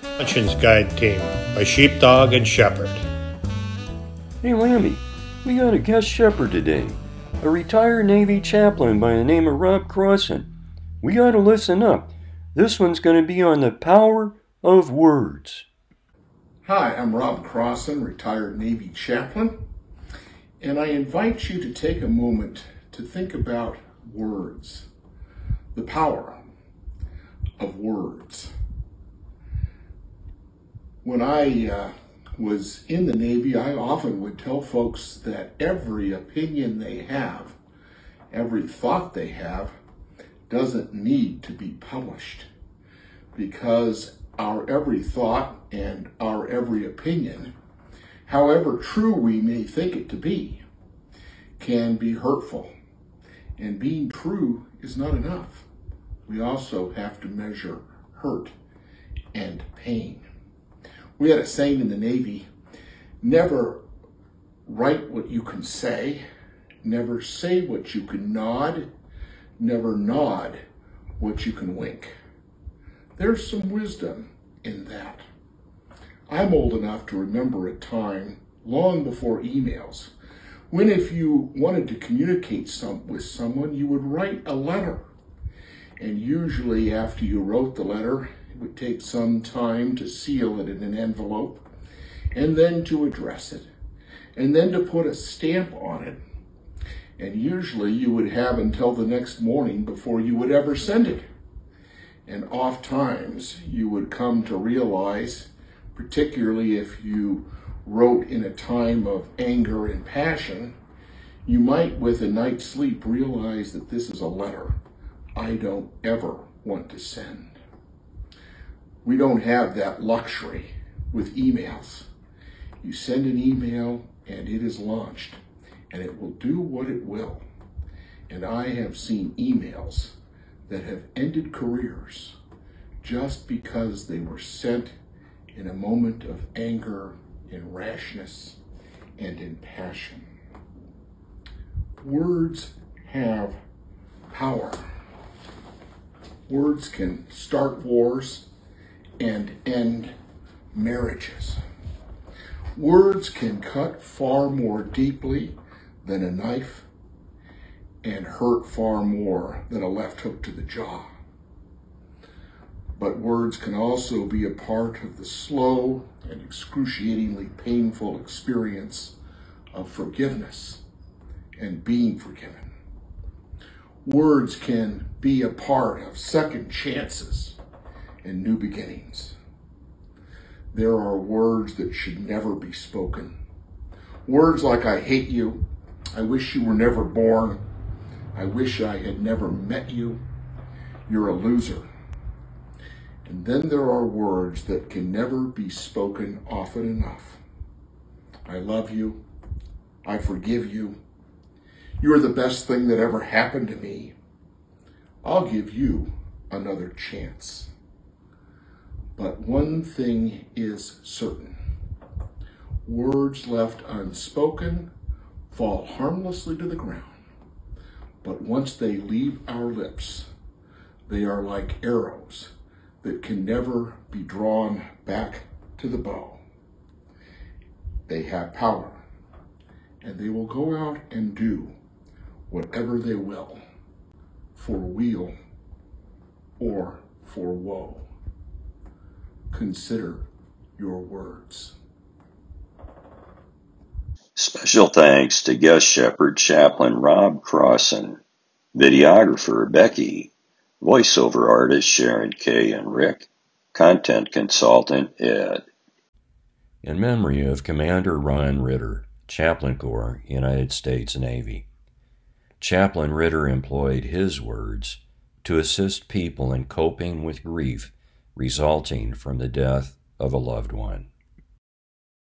Conscience Guide Team by Sheepdog and Shepherd. Hey Lammy, we got a guest shepherd today, a retired Navy chaplain by the name of Rob Crossan. We gotta listen up. This one's gonna be on the power of words. Hi, I'm Rob Crossan, retired Navy chaplain, and I invite you to take a moment to think about words, the power of words. When I was in the Navy, I often would tell folks that every opinion they have, every thought they have, doesn't need to be published, because our every thought and our every opinion, however true we may think it to be, can be hurtful. And being true is not enough. We also have to measure hurt and pain. We had a saying in the Navy: never write what you can say, never say what you can nod, never nod what you can wink. There's some wisdom in that. I'm old enough to remember a time long before emails when if you wanted to communicate with someone, you would write a letter. And usually after you wrote the letter, it would take some time to seal it in an envelope, and then to address it, and then to put a stamp on it. And usually you would have until the next morning before you would ever send it. And oft times you would come to realize, particularly if you wrote in a time of anger and passion, you might with a night's sleep realize that this is a letter I don't ever want to send. We don't have that luxury with emails. You send an email and it is launched, and it will do what it will. And I have seen emails that have ended careers just because they were sent in a moment of anger, in rashness, and in passion. Words have power. Words can start wars and end marriages. Words can cut far more deeply than a knife and hurt far more than a left hook to the jaw. But words can also be a part of the slow and excruciatingly painful experience of forgiveness and being forgiven. Words can be a part of second chances and new beginnings. There are words that should never be spoken. Words like "I hate you," "I wish you were never born," "I wish I had never met you," "You're a loser." And then there are words that can never be spoken often enough. "I love you," "I forgive you," "You're the best thing that ever happened to me," "I'll give you another chance." But one thing is certain: words left unspoken fall harmlessly to the ground. But once they leave our lips, they are like arrows that can never be drawn back to the bow. They have power, and they will go out and do whatever they will, for weal or for woe. Consider your words. Special thanks to guest shepherd Chaplain Rob Crossan, videographer Becky, voiceover artists Sharon Kay and Rick, content consultant Ed. In memory of Commander Ron Ritter, Chaplain Corps, United States Navy. Chaplain Ritter employed his words to assist people in coping with grief resulting from the death of a loved one.